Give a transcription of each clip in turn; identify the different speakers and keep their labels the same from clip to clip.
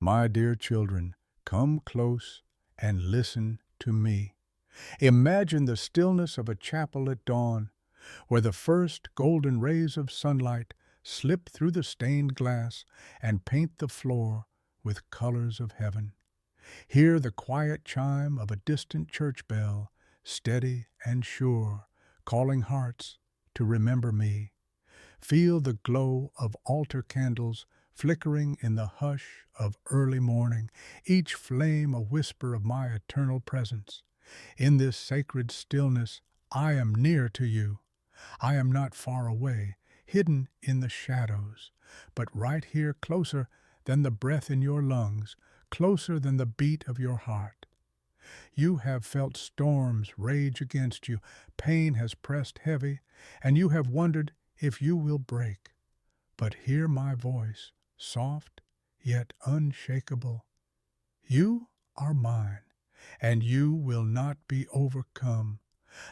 Speaker 1: My dear children, come close and listen to me. Imagine the stillness of a chapel at dawn, where the first golden rays of sunlight slip through the stained glass and paint the floor with colors of heaven. Hear the quiet chime of a distant church bell, steady and sure, calling hearts to remember me. Feel the glow of altar candles flickering in the hush of early morning, each flame a whisper of my eternal presence. In this sacred stillness, I am near to you. I am not far away, hidden in the shadows, but right here, closer than the breath in your lungs, closer than the beat of your heart. You have felt storms rage against you, pain has pressed heavy, and you have wondered if you will break. But hear my voice, soft yet unshakable. You are mine, and you will not be overcome.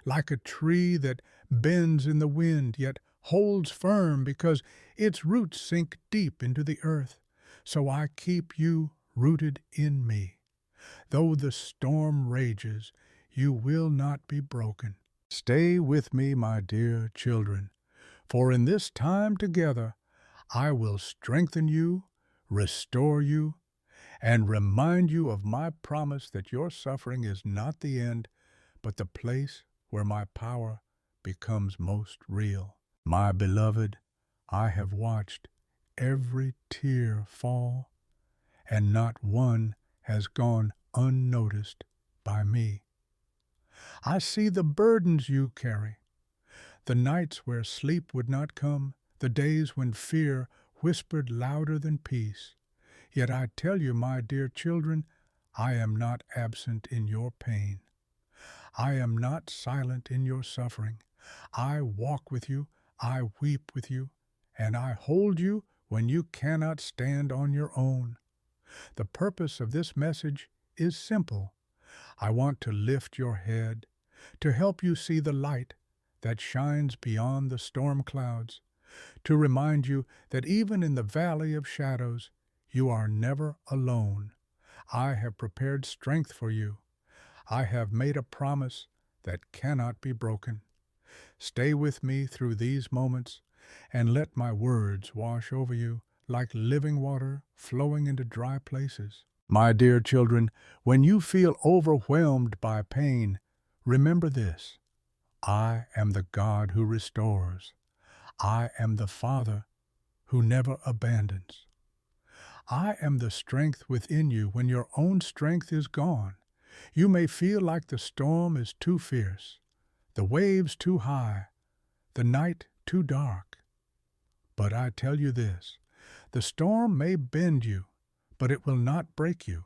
Speaker 1: Like a tree that bends in the wind yet holds firm because its roots sink deep into the earth, so I keep you rooted in me. Though the storm rages, you will not be broken. Stay with me, my dear children, for in this time together I will strengthen you, restore you, and remind you of my promise that your suffering is not the end, but the place where my power becomes most real. My beloved, I have watched every tear fall, and not one has gone unnoticed by me. I see the burdens you carry, the nights where sleep would not come, the days when fear whispered louder than peace. Yet I tell you, my dear children, I am not absent in your pain. I am not silent in your suffering. I walk with you, I weep with you, and I hold you when you cannot stand on your own. The purpose of this message is simple. I want to lift your head, to help you see the light that shines beyond the storm clouds, to remind you that even in the valley of shadows, you are never alone. I have prepared strength for you. I have made a promise that cannot be broken. Stay with me through these moments and let my words wash over you like living water flowing into dry places. My dear children, when you feel overwhelmed by pain, remember this: I am the God who restores. I am the Father who never abandons. I am the strength within you when your own strength is gone. You may feel like the storm is too fierce, the waves too high, the night too dark. But I tell you this: the storm may bend you, but it will not break you,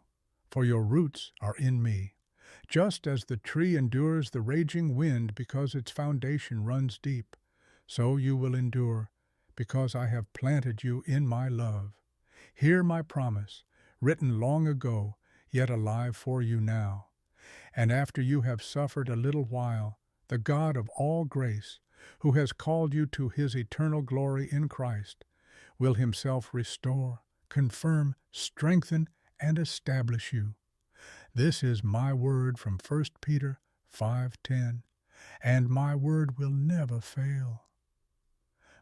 Speaker 1: for your roots are in me. Just as the tree endures the raging wind because its foundation runs deep, so you will endure because I have planted you in my love. Hear my promise, written long ago, yet alive for you now. And after you have suffered a little while, the God of all grace, who has called you to his eternal glory in Christ, will himself restore, confirm, strengthen, and establish you. This is my word from 1 Peter 5:10, and my word will never fail.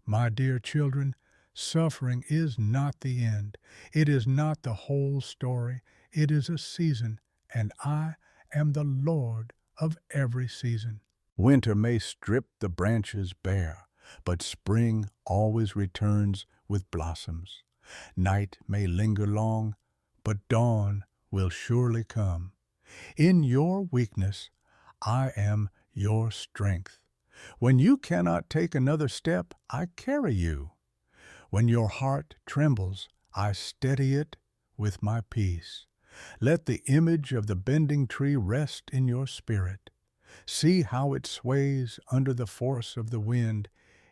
Speaker 1: My dear children, suffering is not the end. It is not the whole story. It is a season, and I am the Lord of every season. Winter may strip the branches bare, but spring always returns with blossoms. Night may linger long, but dawn will surely come. In your weakness, I am your strength. When you cannot take another step, I carry you. When your heart trembles, I steady it with my peace. Let the image of the bending tree rest in your spirit. See how it sways under the force of the wind,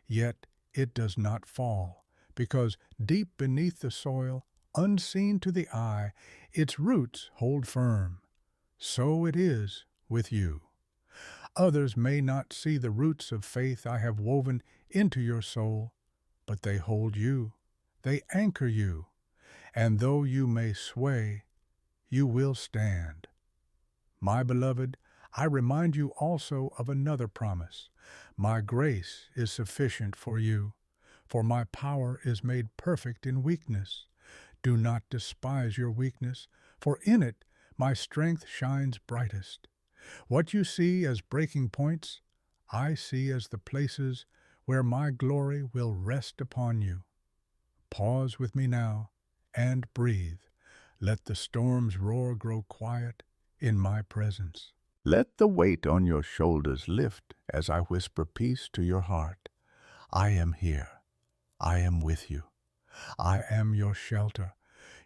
Speaker 1: yet it does not fall, because deep beneath the soil, unseen to the eye, its roots hold firm. So it is with you. Others may not see the roots of faith I have woven into your soul, but they hold you, they anchor you, and though you may sway, you will stand. My beloved, I remind you also of another promise. My grace is sufficient for you, for my power is made perfect in weakness. Do not despise your weakness, for in it my strength shines brightest. What you see as breaking points, I see as the places where my glory will rest upon you. Pause with me now and breathe. Let the storm's roar grow quiet in my presence. Let the weight on your shoulders lift as I whisper peace to your heart. I am here. I am with you. I am your shelter,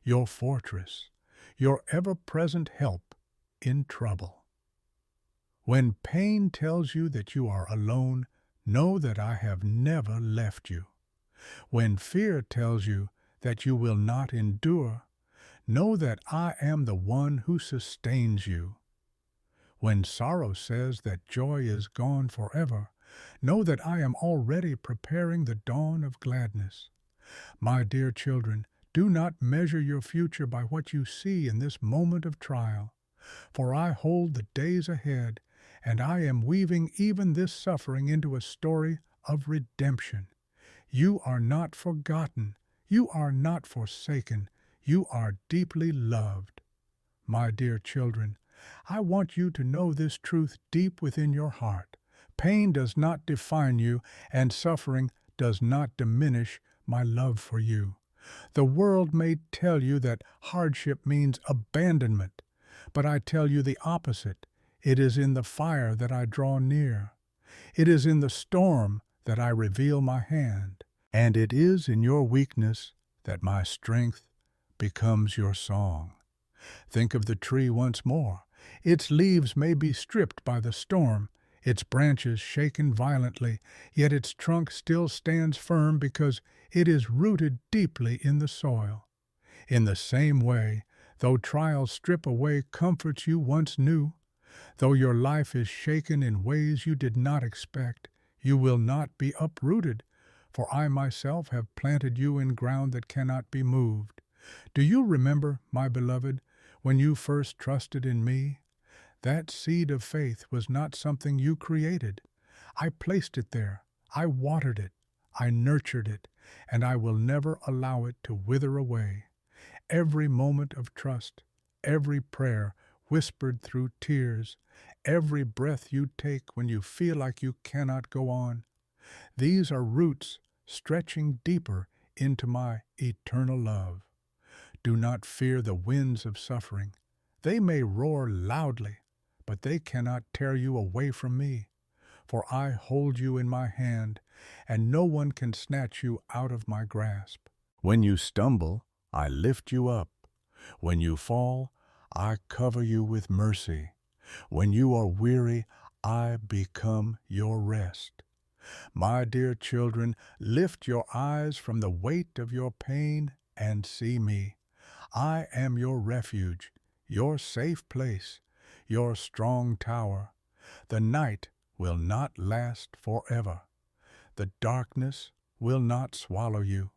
Speaker 1: your fortress, your ever-present help in trouble. When pain tells you that you are alone, know that I have never left you. When fear tells you that you will not endure, know that I am the one who sustains you. When sorrow says that joy is gone forever, know that I am already preparing the dawn of gladness. My dear children, do not measure your future by what you see in this moment of trial, for I hold the days ahead, and I am weaving even this suffering into a story of redemption. You are not forgotten. You are not forsaken. You are deeply loved. My dear children, I want you to know this truth deep within your heart. Pain does not define you, and suffering does not diminish my love for you. The world may tell you that hardship means abandonment, but I tell you the opposite. It is in the fire that I draw near. It is in the storm that I reveal my hand. And it is in your weakness that my strength becomes your song. Think of the tree once more. Its leaves may be stripped by the storm, its branches shaken violently, yet its trunk still stands firm because it is rooted deeply in the soil. In the same way, though trials strip away comforts you once knew, though your life is shaken in ways you did not expect, you will not be uprooted, for I myself have planted you in ground that cannot be moved. Do you remember, my beloved, when you first trusted in me? That seed of faith was not something you created. I placed it there. I watered it. I nurtured it, and I will never allow it to wither away. Every moment of trust, every prayer whispered through tears, every breath you take when you feel like you cannot go on, these are roots stretching deeper into my eternal love. Do not fear the winds of suffering. They may roar loudly, but they cannot tear you away from me. For I hold you in my hand, and no one can snatch you out of my grasp. When you stumble, I lift you up. When you fall, I cover you with mercy. When you are weary, I become your rest. My dear children, lift your eyes from the weight of your pain and see me. I am your refuge, your safe place, your strong tower. The night will not last forever. The darkness will not swallow you.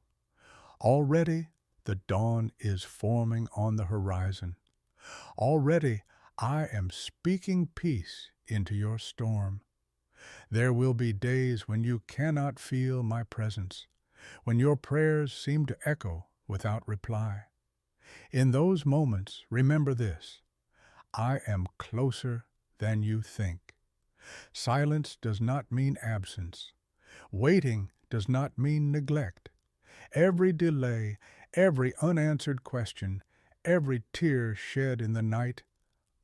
Speaker 1: Already the dawn is forming on the horizon. Already I am speaking peace into your storm. There will be days when you cannot feel my presence, when your prayers seem to echo without reply. In those moments, remember this: I am closer than you think. Silence does not mean absence. Waiting does not mean neglect. Every delay, every unanswered question, every tear shed in the night,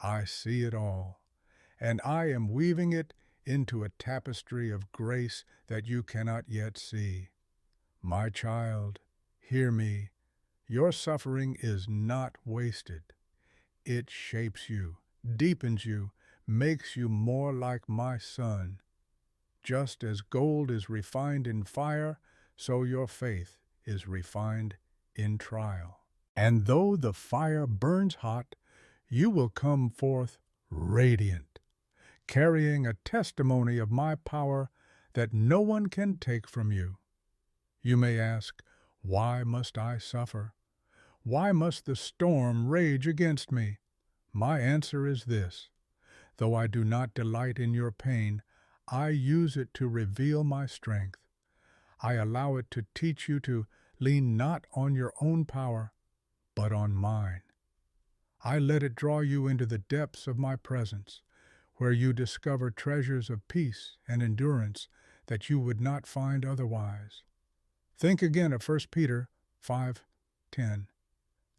Speaker 1: I see it all, and I am weaving it into a tapestry of grace that you cannot yet see. My child, hear me. Your suffering is not wasted. It shapes you, deepens you, makes you more like my Son. Just as gold is refined in fire, so your faith is refined in trial. And though the fire burns hot, you will come forth radiant, carrying a testimony of my power that no one can take from you. You may ask, why must I suffer? Why must the storm rage against me? My answer is this: though I do not delight in your pain, I use it to reveal my strength. I allow it to teach you to lean not on your own power, but on mine. I let it draw you into the depths of my presence, where you discover treasures of peace and endurance that you would not find otherwise. Think again of 1 Peter 5:10.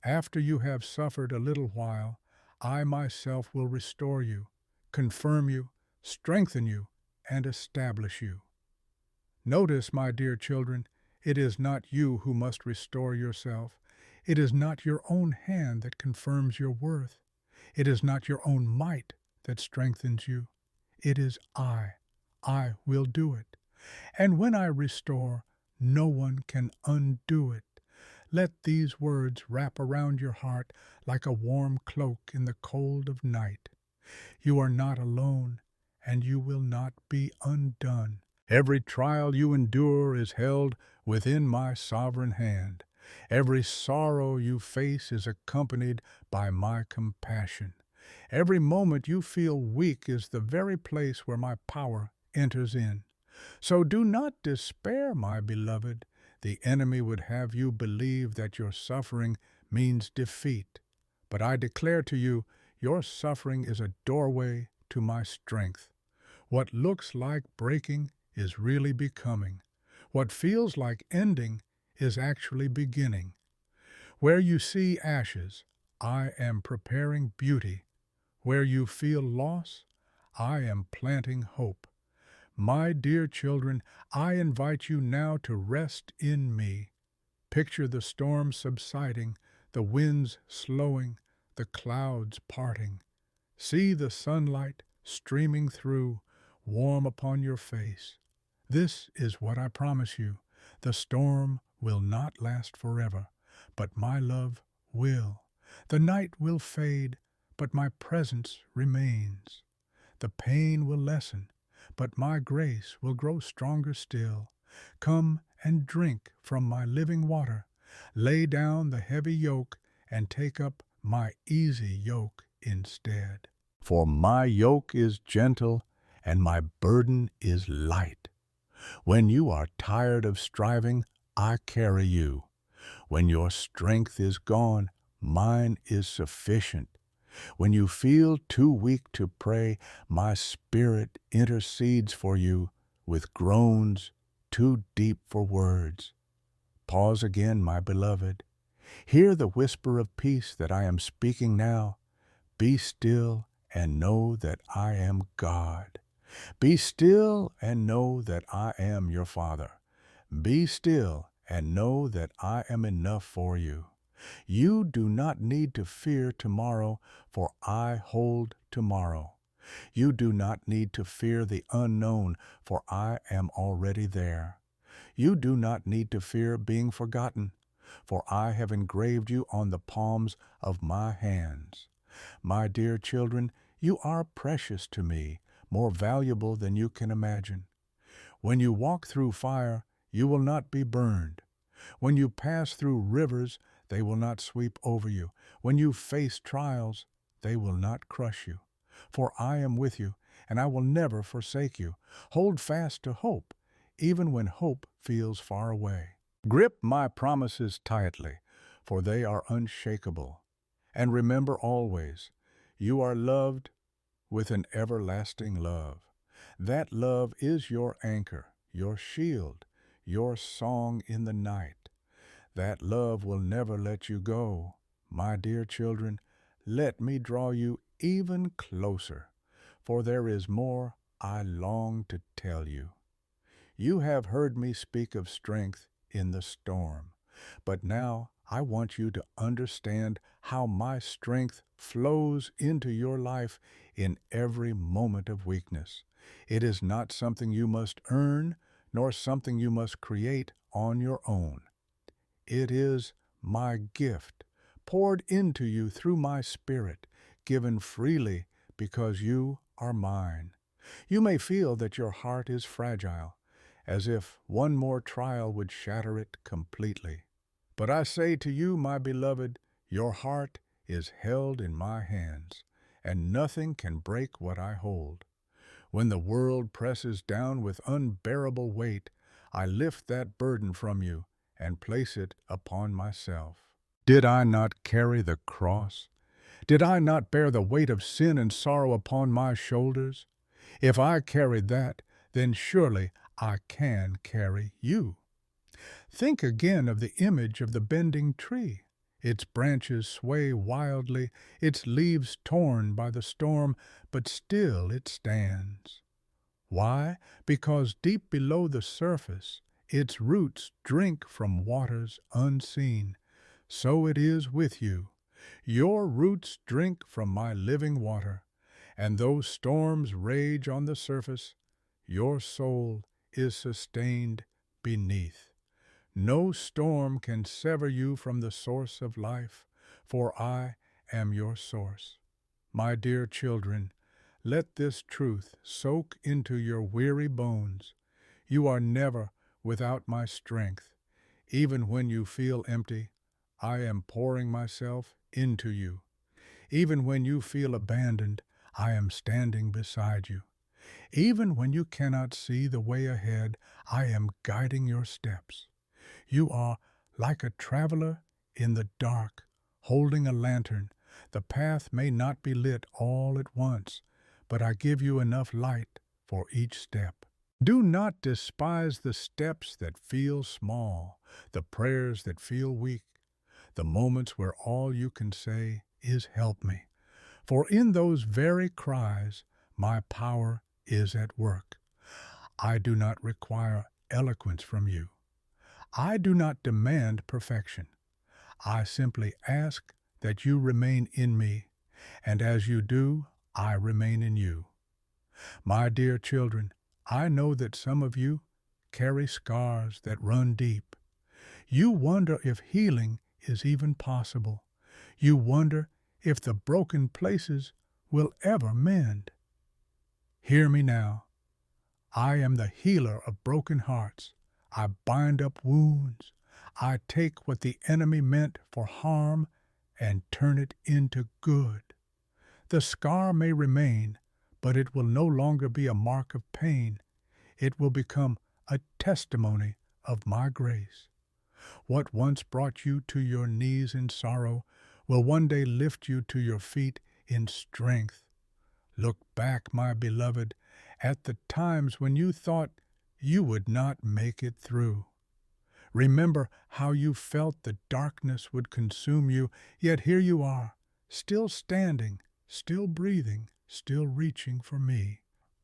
Speaker 1: After you have suffered a little while, I myself will restore you, confirm you, strengthen you, and establish you. Notice, my dear children, it is not you who must restore yourself. It is not your own hand that confirms your worth. It is not your own might that strengthens you. It is I. I will do it. And when I restore, no one can undo it. Let these words wrap around your heart like a warm cloak in the cold of night. You are not alone, and you will not be undone. Every trial you endure is held within my sovereign hand. Every sorrow you face is accompanied by my compassion. Every moment you feel weak is the very place where my power enters in. So do not despair, my beloved. The enemy would have you believe that your suffering means defeat. But I declare to you, your suffering is a doorway to my strength. What looks like breaking is really becoming. What feels like ending is actually beginning. Where you see ashes, I am preparing beauty. Where you feel loss, I am planting hope. My dear children, I invite you now to rest in me. Picture the storm subsiding, the winds slowing, the clouds parting. See the sunlight streaming through, warm upon your face. This is what I promise you. The storm will not last forever, but my love will. The night will fade, but my presence remains. The pain will lessen, but my grace will grow stronger still. Come and drink from my living water. Lay down the heavy yoke and take up my easy yoke instead. For my yoke is gentle and my burden is light. When you are tired of striving, I carry you. When your strength is gone, mine is sufficient. When you feel too weak to pray, my Spirit intercedes for you with groans too deep for words. Pause again, my beloved. Hear the whisper of peace that I am speaking now. Be still and know that I am God. Be still and know that I am your Father. Be still and know that I am enough for you. You do not need to fear tomorrow, for I hold tomorrow. You do not need to fear the unknown, for I am already there. You do not need to fear being forgotten, for I have engraved you on the palms of my hands. My dear children, you are precious to me, more valuable than you can imagine. When you walk through fire, you will not be burned. When you pass through rivers, they will not sweep over you. When you face trials, they will not crush you. For I am with you, and I will never forsake you. Hold fast to hope, even when hope feels far away. Grip my promises tightly, for they are unshakable. And remember always, you are loved with an everlasting love. That love is your anchor, your shield, your song in the night. That love will never let you go. My dear children, let me draw you even closer, for there is more I long to tell you. You have heard me speak of strength in the storm, but now I want you to understand how my strength flows into your life in every moment of weakness. It is not something you must earn, nor something you must create on your own. It is my gift, poured into you through my Spirit, given freely because you are mine. You may feel that your heart is fragile, as if one more trial would shatter it completely. But I say to you, my beloved, your heart is held in my hands, and nothing can break what I hold. When the world presses down with unbearable weight, I lift that burden from you and place it upon myself. Did I not carry the cross? Did I not bear the weight of sin and sorrow upon my shoulders? If I carried that, then surely I can carry you. Think again of the image of the bending tree. Its branches sway wildly, its leaves torn by the storm, but still it stands. Why? Because deep below the surface, its roots drink from waters unseen. So it is with you. Your roots drink from my living water, and though storms rage on the surface, your soul is sustained beneath. No storm can sever you from the source of life, for I am your source. My dear children, let this truth soak into your weary bones. You are never without my strength. Even when you feel empty, I am pouring myself into you. Even when you feel abandoned, I am standing beside you. Even when you cannot see the way ahead, I am guiding your steps. You are like a traveler in the dark, holding a lantern. The path may not be lit all at once, but I give you enough light for each step. Do not despise the steps that feel small, the prayers that feel weak, the moments where all you can say is help me. For in those very cries, my power is at work. I do not require eloquence from you. I do not demand perfection. I simply ask that you remain in me, and as you do, I remain in you. My dear children, I know that some of you carry scars that run deep. You wonder if healing is even possible. You wonder if the broken places will ever mend. Hear me now. I am the healer of broken hearts. I bind up wounds. I take what the enemy meant for harm and turn it into good. The scar may remain, but it will no longer be a mark of pain. It will become a testimony of my grace. What once brought you to your knees in sorrow will one day lift you to your feet in strength. Look back, my beloved, at the times when you thought you would not make it through. Remember how you felt the darkness would consume you, yet here you are, still standing, still breathing, still reaching for me.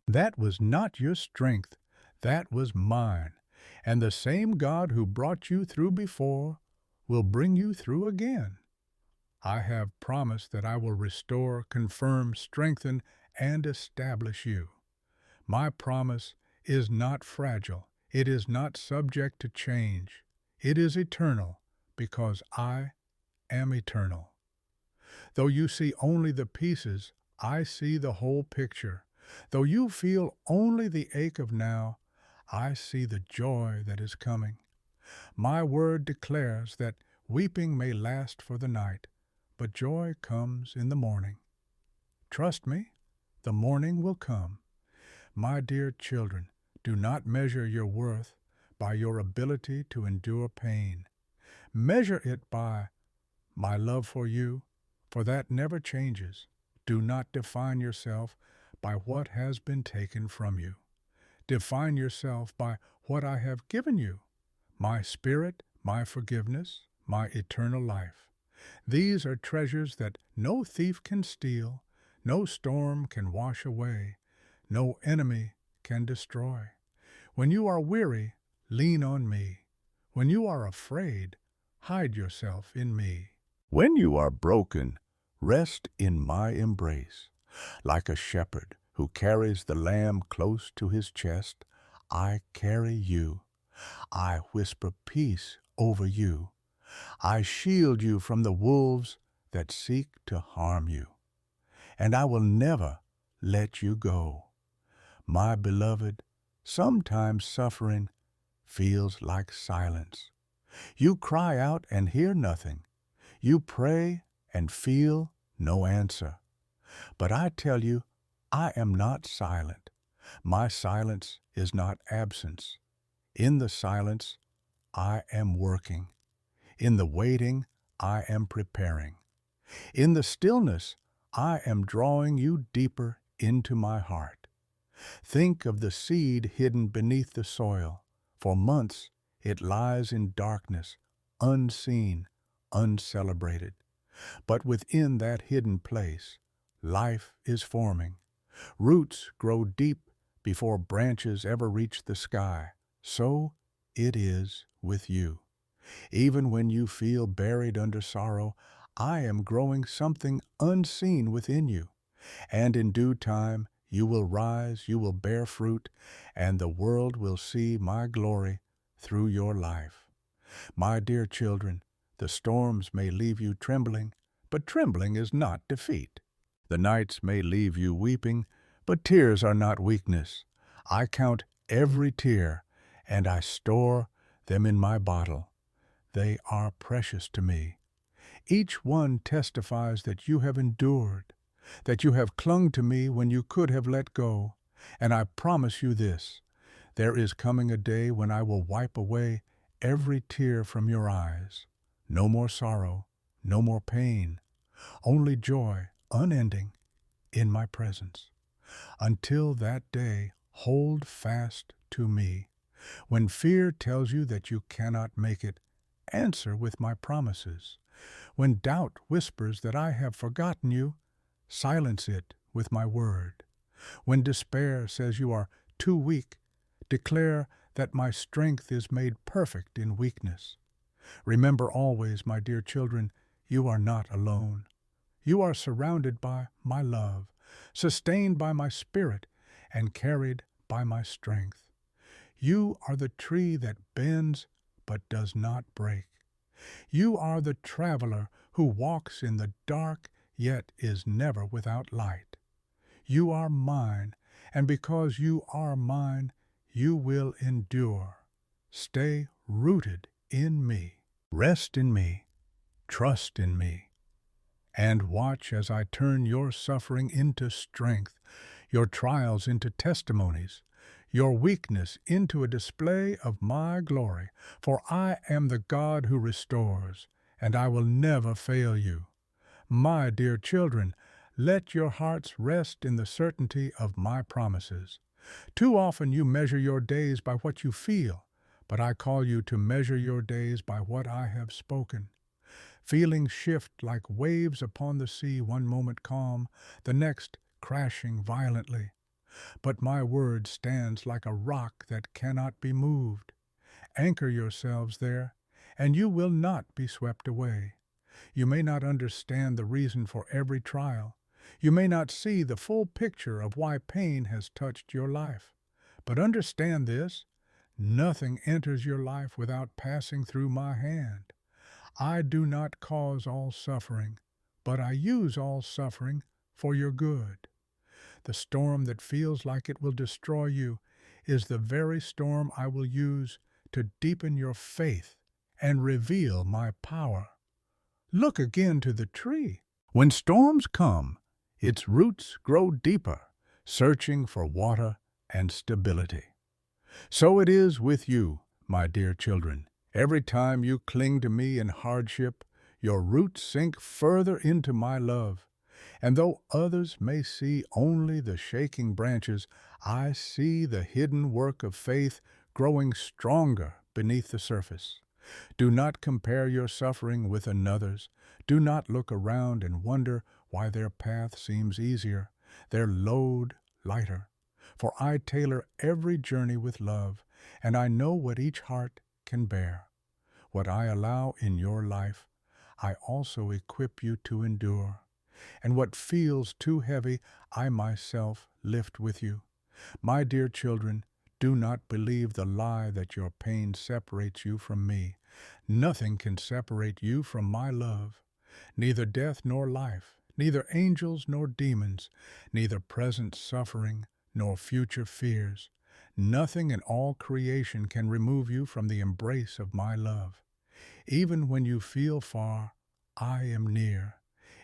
Speaker 1: That was not your strength, that was mine, and the same God who brought you through before will bring you through again. I have promised that I will restore, confirm, strengthen, and establish you. My promise is not fragile. It is not subject to change. It is eternal because I am eternal. Though you see only the pieces, I see the whole picture. Though you feel only the ache of now, I see the joy that is coming. My word declares that weeping may last for the night, but joy comes in the morning. Trust me, the morning will come. My dear children, do not measure your worth by your ability to endure pain. Measure it by my love for you, for that never changes. Do not define yourself by what has been taken from you. Define yourself by what I have given you, my spirit, my forgiveness, my eternal life. These are treasures that no thief can steal, no storm can wash away, no enemy can destroy. When you are weary, lean on me. When you are afraid, hide yourself in me. When you are broken, rest in my embrace. Like a shepherd who carries the lamb close to his chest, I carry you. I whisper peace over you. I shield you from the wolves that seek to harm you. And I will never let you go. My beloved, sometimes suffering feels like silence. You cry out and hear nothing. You pray and feel no answer. But I tell you, I am not silent. My silence is not absence. In the silence, I am working. In the waiting, I am preparing. In the stillness, I am drawing you deeper into my heart. Think of the seed hidden beneath the soil. For months, it lies in darkness, unseen, uncelebrated. But within that hidden place, life is forming. Roots grow deep before branches ever reach the sky. So it is with you. Even when you feel buried under sorrow, I am growing something unseen within you. And in due time, you will rise, you will bear fruit, and the world will see my glory through your life. My dear children, the storms may leave you trembling, but trembling is not defeat. The nights may leave you weeping, but tears are not weakness. I count every tear, and I store them in my bottle. They are precious to me. Each one testifies that you have endured, that you have clung to me when you could have let go. And I promise you this, there is coming a day when I will wipe away every tear from your eyes. No more sorrow, no more pain, only joy unending in my presence. Until that day, hold fast to me. When fear tells you that you cannot make it, answer with my promises. When doubt whispers that I have forgotten you, silence it with my word. When despair says you are too weak, declare that my strength is made perfect in weakness. Remember always, my dear children, you are not alone. You are surrounded by my love, sustained by my spirit, and carried by my strength. You are the tree that bends but does not break. You are the traveler who walks in the dark yet is never without light. You are mine, and because you are mine, you will endure. Stay rooted in me. Rest in me. Trust in me. And watch as I turn your suffering into strength, your trials into testimonies, your weakness into a display of my glory. For I am the God who restores, and I will never fail you. My dear children, let your hearts rest in the certainty of my promises. Too often you measure your days by what you feel, but I call you to measure your days by what I have spoken. Feelings shift like waves upon the sea, one moment calm, the next crashing violently. But my word stands like a rock that cannot be moved. Anchor yourselves there, and you will not be swept away. You may not understand the reason for every trial. You may not see the full picture of why pain has touched your life. But understand this, nothing enters your life without passing through my hand. I do not cause all suffering, but I use all suffering for your good. The storm that feels like it will destroy you is the very storm I will use to deepen your faith and reveal my power. Look again to the tree. When storms come, its roots grow deeper, searching for water and stability. So it is with you, my dear children. Every time you cling to me in hardship, your roots sink further into my love. And though others may see only the shaking branches, I see the hidden work of faith growing stronger beneath the surface. Do not compare your suffering with another's. Do not look around and wonder why their path seems easier, their load lighter. For I tailor every journey with love, and I know what each heart can bear. What I allow in your life, I also equip you to endure. And what feels too heavy, I myself lift with you. My dear children, do not believe the lie that your pain separates you from me. Nothing can separate you from my love. Neither death nor life, neither angels nor demons, neither present suffering nor future fears. Nothing in all creation can remove you from the embrace of my love. Even when you feel far, I am near.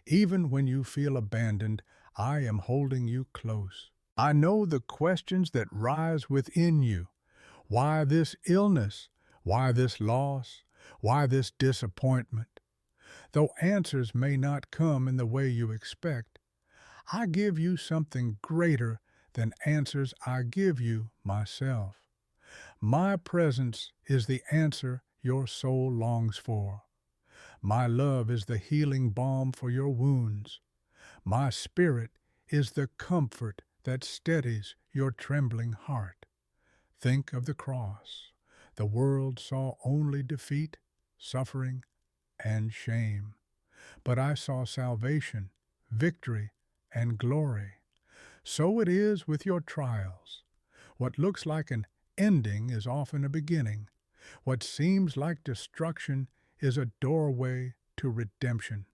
Speaker 1: Even when you feel abandoned, I am holding you close. I know the questions that rise within you. Why this illness? Why this loss? Why this disappointment? Though answers may not come in the way you expect, I give you something greater than answers I give you myself. My presence is the answer your soul longs for. My love is the healing balm for your wounds. My spirit is the comfort that steadies your trembling heart. Think of the cross. The world saw only defeat, suffering, and shame. But I saw salvation, victory, and glory. So it is with your trials. What looks like an ending is often a beginning. What seems like destruction is a doorway to redemption.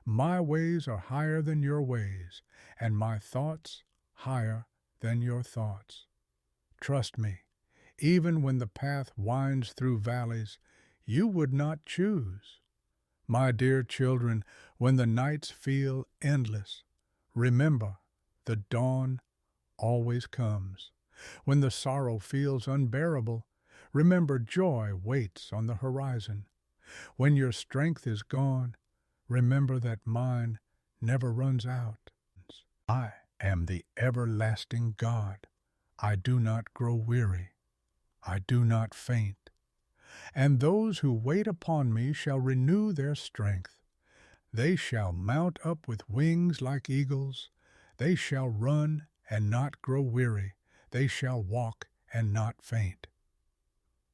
Speaker 1: My ways are higher than your ways, and my thoughts higher than your thoughts. Trust me, even when the path winds through valleys you would not choose. My dear children, when the nights feel endless, remember the dawn always comes. When the sorrow feels unbearable, remember joy waits on the horizon. When your strength is gone, remember that mine never runs out. I am the everlasting God. I do not grow weary. I do not faint. And those who wait upon me shall renew their strength. They shall mount up with wings like eagles. They shall run and not grow weary. They shall walk and not faint.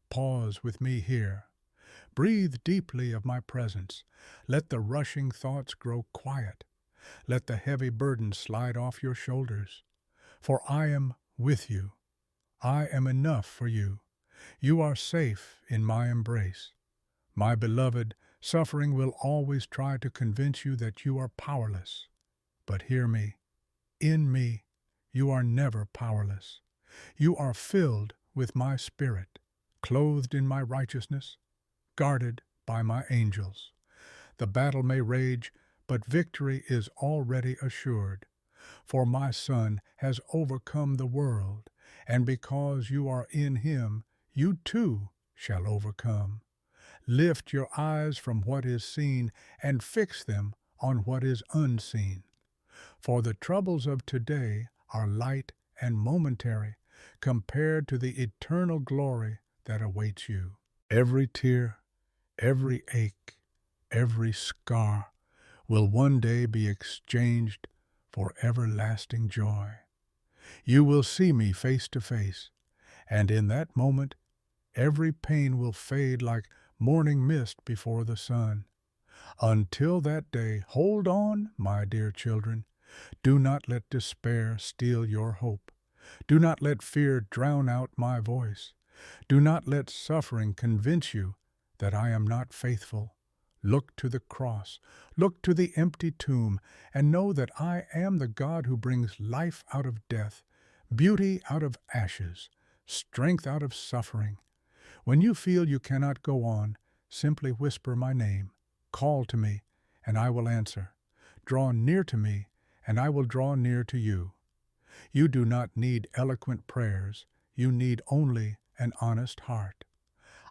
Speaker 1: Pause with me here. Breathe deeply of my presence. Let the rushing thoughts grow quiet. Let the heavy burdens slide off your shoulders. For I am with you. I am enough for you. You are safe in my embrace. My beloved, suffering will always try to convince you that you are powerless. But hear me. In me, you are never powerless. You are filled with my spirit, clothed in my righteousness, guarded by my angels. The battle may rage, but victory is already assured. For my Son has overcome the world, and because you are in him, you too shall overcome. Lift your eyes from what is seen and fix them on what is unseen. For the troubles of today are light and momentary compared to the eternal glory that awaits you. Every tear, every ache, every scar will one day be exchanged for everlasting joy. You will see me face to face, and in that moment every pain will fade like morning mist before the sun. Until that day, hold on, my dear children. Do not let despair steal your hope. Do not let fear drown out my voice. Do not let suffering convince you that I am not faithful. Look to the cross, look to the empty tomb, and know that I am the God who brings life out of death, beauty out of ashes, strength out of suffering. When you feel you cannot go on, simply whisper my name. Call to me, and I will answer. Draw near to me, and I will draw near to you. You do not need eloquent prayers. You need only an honest heart.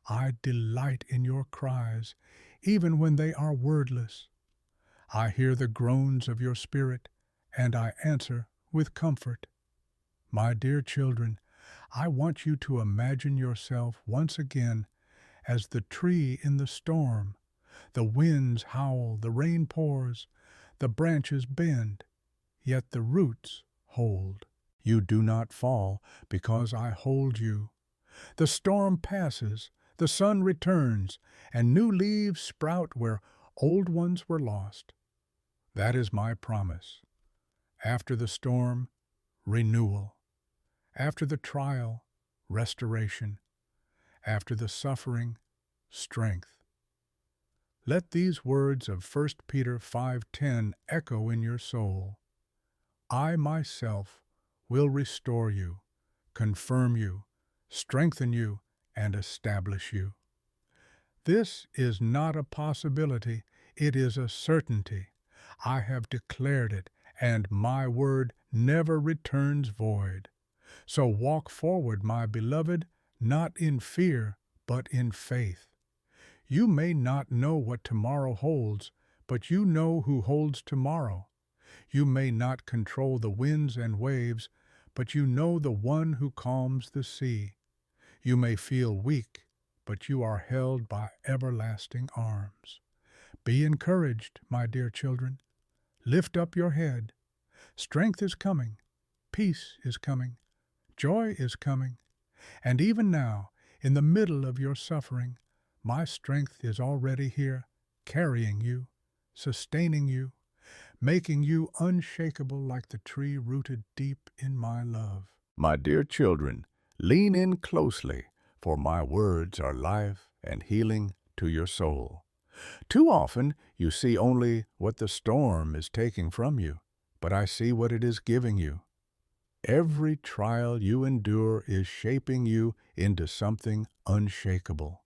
Speaker 1: I delight in your cries, even when they are wordless. I hear the groans of your spirit, and I answer with comfort. My dear children, I want you to imagine yourself once again as the tree in the storm. The winds howl, the rain pours, the branches bend, yet the roots hold. You do not fall because I hold you. The storm passes, the sun returns, and new leaves sprout where old ones were lost. That is my promise. After the storm, renewal. After the trial, restoration. After the suffering, strength. Let these words of 1 Peter 5:10 echo in your soul. I myself will restore you, confirm you, strengthen you, and establish you. This is not a possibility, it is a certainty. I have declared it, and my word never returns void. So walk forward, my beloved, not in fear, but in faith. You may not know what tomorrow holds, but you know who holds tomorrow. You may not control the winds and waves, but you know the one who calms the sea. You may feel weak, but you are held by everlasting arms. Be encouraged, my dear children. Lift up your head. Strength is coming. Peace is coming. Joy is coming. And even now, in the middle of your suffering, my strength is already here, carrying you, sustaining you, making you unshakable like the tree rooted deep in my love. My dear children, lean in closely, for my words are life and healing to your soul. Too often you see only what the storm is taking from you, but I see what it is giving you. Every trial you endure is shaping you into something unshakable.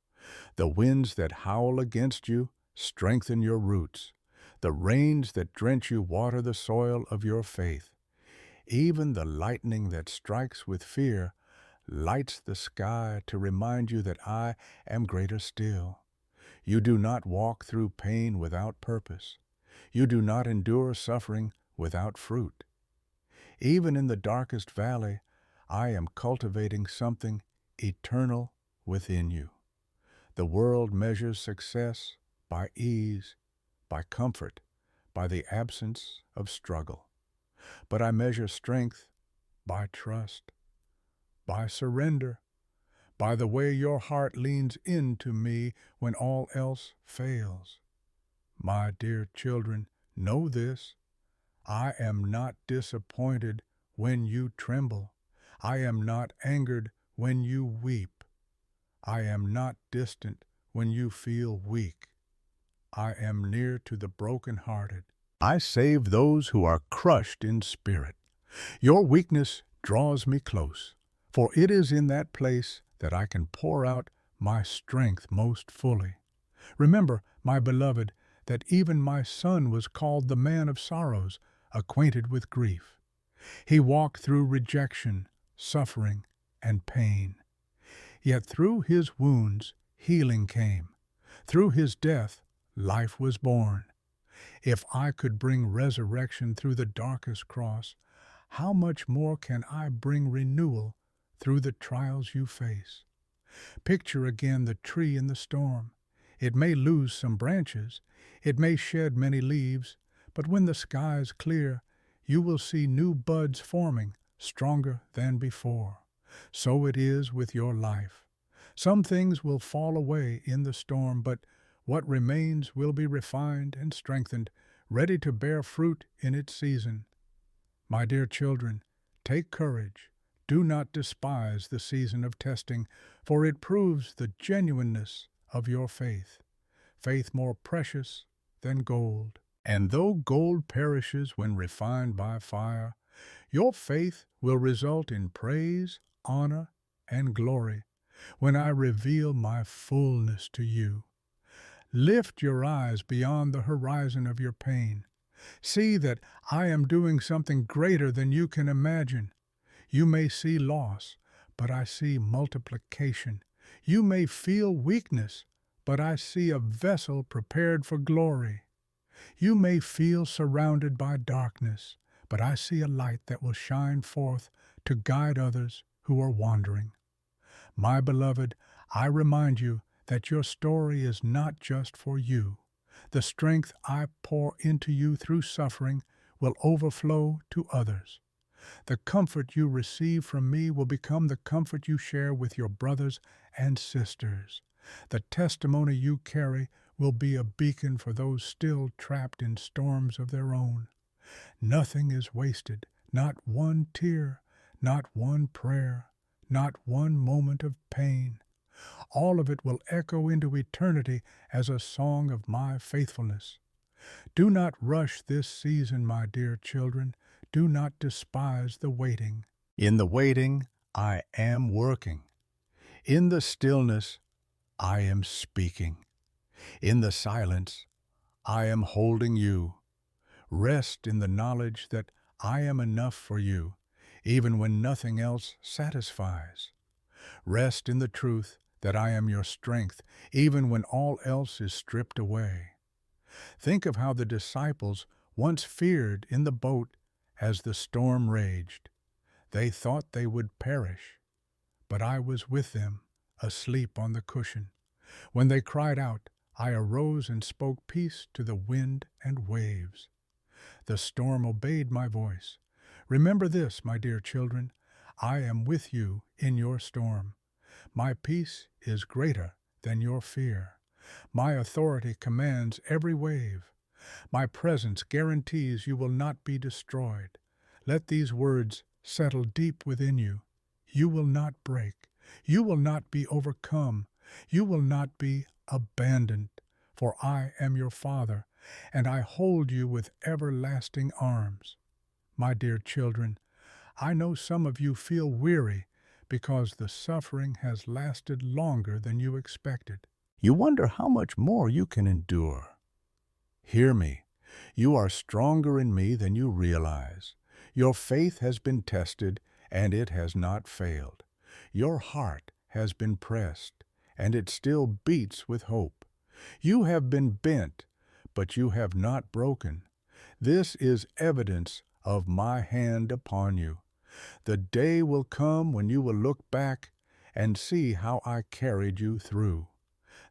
Speaker 1: The winds that howl against you strengthen your roots. The rains that drench you water the soil of your faith. Even the lightning that strikes with fear lights the sky to remind you that I am greater still. You do not walk through pain without purpose. You do not endure suffering without fruit. Even in the darkest valley, I am cultivating something eternal within you. The world measures success by ease, by comfort, by the absence of struggle. But I measure strength by trust, by surrender, by the way your heart leans into me when all else fails. My dear children, know this. I am not disappointed when you tremble. I am not angered when you weep. I am not distant when you feel weak. I am near to the brokenhearted. I save those who are crushed in spirit. Your weakness draws me close, for it is in that place that I can pour out my strength most fully. Remember, my beloved, that even my son was called the man of sorrows, acquainted with grief. He walked through rejection, suffering, and pain. Yet through his wounds, healing came. Through his death, life was born. If I could bring resurrection through the darkest cross, how much more can I bring renewal through the trials you face? Picture again the tree in the storm. It may lose some branches, it may shed many leaves, but when the skies clear, you will see new buds forming, stronger than before. So it is with your life. Some things will fall away in the storm, but what remains will be refined and strengthened, ready to bear fruit in its season. My dear children, take courage. Do not despise the season of testing, for it proves the genuineness of your faith, faith more precious than gold. And though gold perishes when refined by fire, your faith will result in praise, honor, and glory when I reveal my fullness to you. Lift your eyes beyond the horizon of your pain. See that I am doing something greater than you can imagine. You may see loss, but I see multiplication. You may feel weakness, but I see a vessel prepared for glory. You may feel surrounded by darkness, but I see a light that will shine forth to guide others who are wandering. My beloved, I remind you that your story is not just for you. The strength I pour into you through suffering will overflow to others. The comfort you receive from me will become the comfort you share with your brothers and sisters. The testimony you carry will be a beacon for those still trapped in storms of their own. Nothing is wasted, not one tear, not one prayer, not one moment of pain. All of it will echo into eternity as a song of my faithfulness. Do not rush this season, my dear children. Do not despise the waiting. In the waiting, I am working. In the stillness, I am speaking. In the silence, I am holding you. Rest in the knowledge that I am enough for you, even when nothing else satisfies. Rest in the truth that I am your strength, even when all else is stripped away. Think of how the disciples once feared in the boat as the storm raged. They thought they would perish, but I was with them, asleep on the cushion. When they cried out, I arose and spoke peace to the wind and waves. The storm obeyed my voice. Remember this, my dear children, I am with you in your storm. My peace is greater than your fear. My authority commands every wave. My presence guarantees you will not be destroyed. Let these words settle deep within you. You will not break. You will not be overcome. You will not be abandoned. For I am your Father, and I hold you with everlasting arms. My dear children, I know some of you feel weary because the suffering has lasted longer than you expected. You wonder how much more you can endure. Hear me. You are stronger in me than you realize. Your faith has been tested, and it has not failed. Your heart has been pressed, and it still beats with hope. You have been bent, but you have not broken. This is evidence of my hand upon you. The day will come when you will look back and see how I carried you through.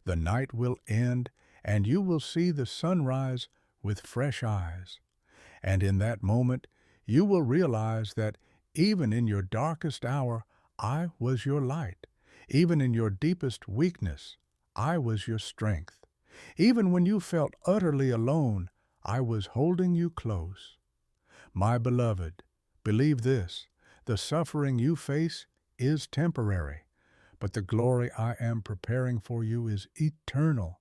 Speaker 1: The night will end, and you will see the sunrise with fresh eyes. And in that moment, you will realize that even in your darkest hour, I was your light. Even in your deepest weakness, I was your strength. Even when you felt utterly alone, I was holding you close. My beloved, believe this, the suffering you face is temporary, but the glory I am preparing for you is eternal.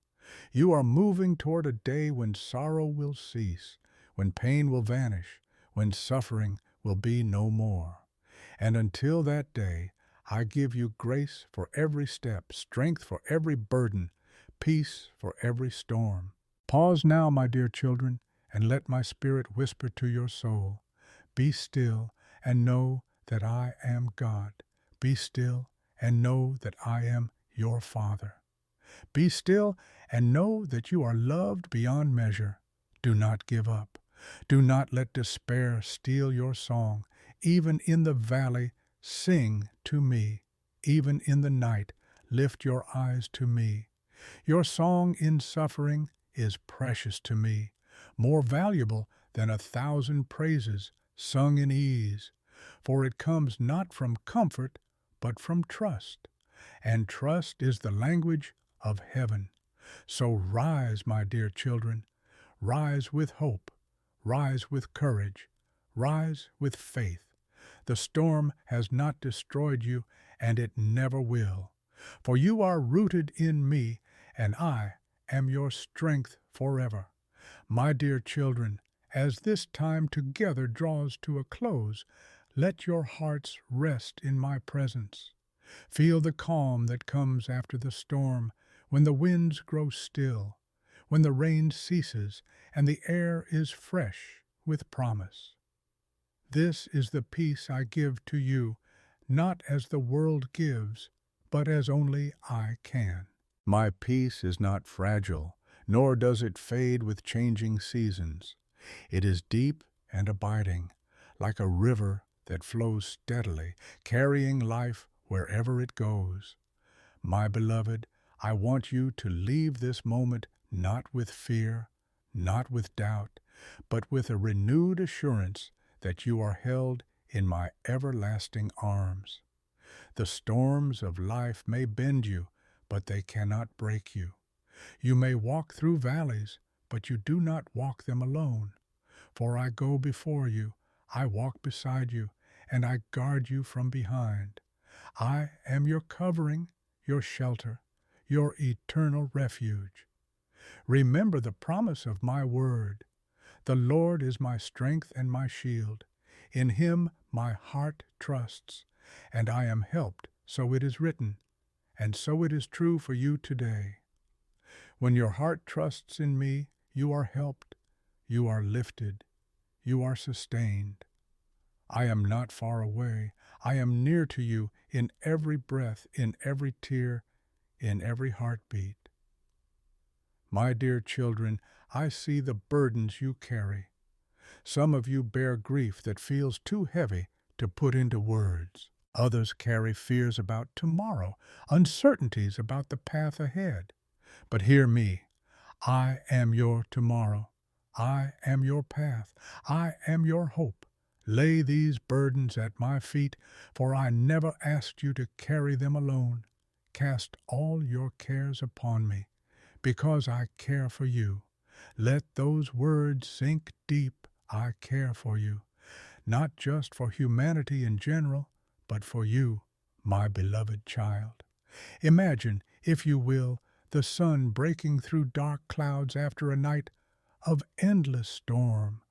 Speaker 1: You are moving toward a day when sorrow will cease, when pain will vanish, when suffering will be no more. And until that day, I give you grace for every step, strength for every burden, peace for every storm. Pause now, my dear children, and let my spirit whisper to your soul. Be still and know that I am God. Be still and know that I am your Father. Be still and know that you are loved beyond measure. Do not give up. Do not let despair steal your song. Even in the valley, sing to me. Even in the night, lift your eyes to me. Your song in suffering is precious to me, more valuable than 1,000 praises sung in ease. For it comes not from comfort, but from trust. And trust is the language of heaven. So rise, my dear children, rise with hope, rise with courage, rise with faith. The storm has not destroyed you, and it never will. For you are rooted in me, and I am your strength forever. My dear children, as this time together draws to a close, let your hearts rest in my presence. Feel the calm that comes after the storm, when the winds grow still, when the rain ceases, and the air is fresh with promise. This is the peace I give to you, not as the world gives, but as only I can. My peace is not fragile, nor does it fade with changing seasons. It is deep and abiding, like a river that flows steadily, carrying life wherever it goes. My beloved, I want you to leave this moment not with fear, not with doubt, but with a renewed assurance that you are held in my everlasting arms. The storms of life may bend you, but they cannot break you. You may walk through valleys, but you do not walk them alone. For I go before you, I walk beside you, and I guard you from behind. I am your covering, your shelter, your eternal refuge. Remember the promise of my word. The Lord is my strength and my shield. In him my heart trusts, and I am helped, so it is written, and so it is true for you today. When your heart trusts in me, you are helped, you are lifted, you are sustained. I am not far away. I am near to you in every breath, in every tear, in every heartbeat. My dear children, I see the burdens you carry. Some of you bear grief that feels too heavy to put into words. Others carry fears about tomorrow, uncertainties about the path ahead. But hear me. I am your tomorrow. I am your path. I am your hope. Lay these burdens at my feet, for I never asked you to carry them alone. Cast all your cares upon me, because I care for you. Let those words sink deep. I care for you, not just for humanity in general, but for you, my beloved child. Imagine, if you will, the sun breaking through dark clouds after a night of endless storm.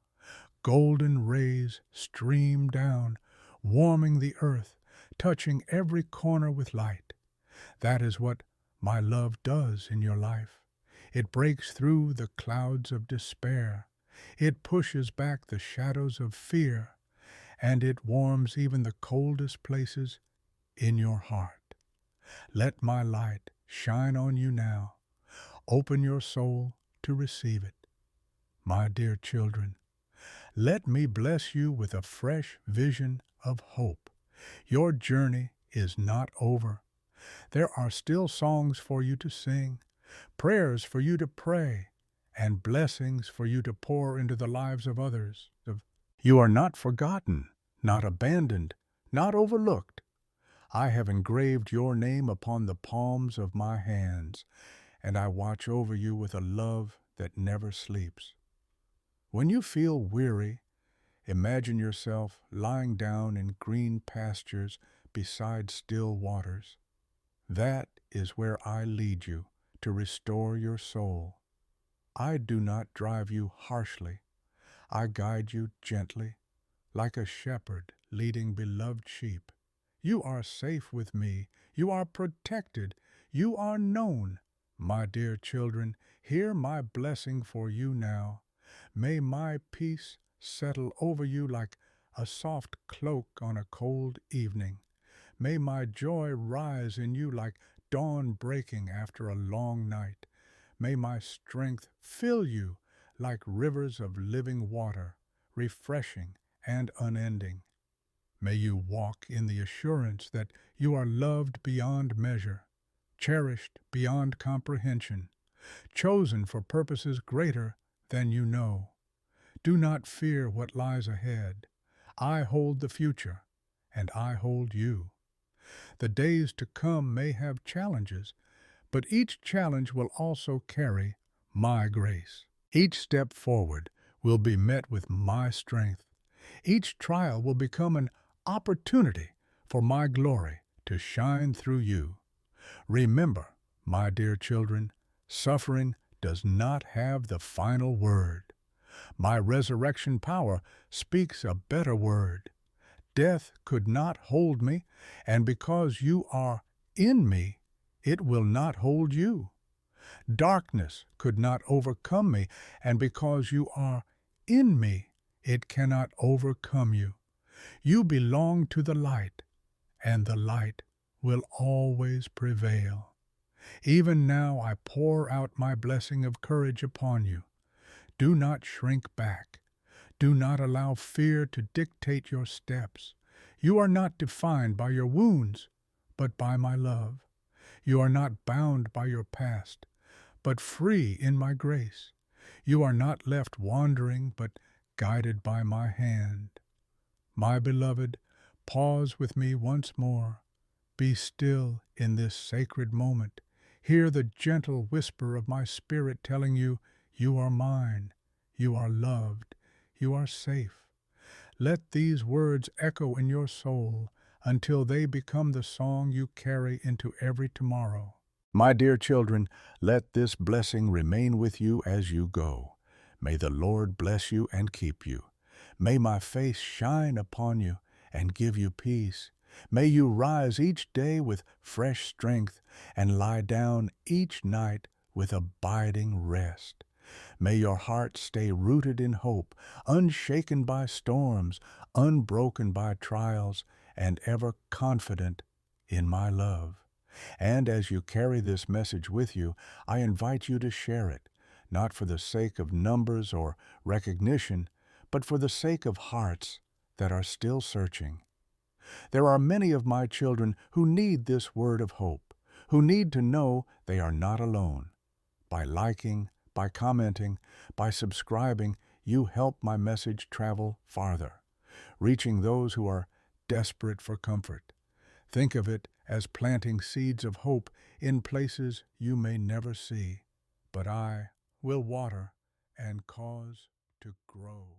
Speaker 1: Golden rays stream down, warming the earth, touching every corner with light. That is what my love does in your life. It breaks through the clouds of despair. It pushes back the shadows of fear, and it warms even the coldest places in your heart. Let my light shine on you now. Open your soul to receive it. My dear children, let me bless you with a fresh vision of hope. Your journey is not over. There are still songs for you to sing, prayers for you to pray, and blessings for you to pour into the lives of others. You are not forgotten, not abandoned, not overlooked. I have engraved your name upon the palms of my hands, and I watch over you with a love that never sleeps. When you feel weary, imagine yourself lying down in green pastures beside still waters. That is where I lead you to restore your soul. I do not drive you harshly. I guide you gently, like a shepherd leading beloved sheep. You are safe with me. You are protected. You are known. My dear children, hear my blessing for you now. May my peace settle over you like a soft cloak on a cold evening. May my joy rise in you like dawn breaking after a long night. May my strength fill you like rivers of living water, refreshing and unending. May you walk in the assurance that you are loved beyond measure, cherished beyond comprehension, chosen for purposes greater than you know. Do not fear what lies ahead. I hold the future, and I hold you. The days to come may have challenges, but each challenge will also carry my grace. Each step forward will be met with my strength. Each trial will become an opportunity for my glory to shine through you. Remember, my dear children, suffering does not have the final word. My resurrection power speaks a better word. Death could not hold me, and because you are in me, it will not hold you. Darkness could not overcome me, and because you are in me, it cannot overcome you. You belong to the light, and the light will always prevail. Even now I pour out my blessing of courage upon you. Do not shrink back. Do not allow fear to dictate your steps. You are not defined by your wounds, but by my love. You are not bound by your past, but free in my grace. You are not left wandering, but guided by my hand. My beloved, pause with me once more. Be still in this sacred moment. Hear the gentle whisper of my spirit telling you, you are mine, you are loved, you are safe. Let these words echo in your soul until they become the song you carry into every tomorrow. My dear children, let this blessing remain with you as you go. May the Lord bless you and keep you. May my face shine upon you and give you peace. May you rise each day with fresh strength and lie down each night with abiding rest. May your heart stay rooted in hope, unshaken by storms, unbroken by trials, and ever confident in my love. And as you carry this message with you, I invite you to share it, not for the sake of numbers or recognition, but for the sake of hearts that are still searching. There are many of my children who need this word of hope, who need to know they are not alone. By liking, by commenting, by subscribing, you help my message travel farther, reaching those who are desperate for comfort. Think of it as planting seeds of hope in places you may never see, but I will water and cause to grow.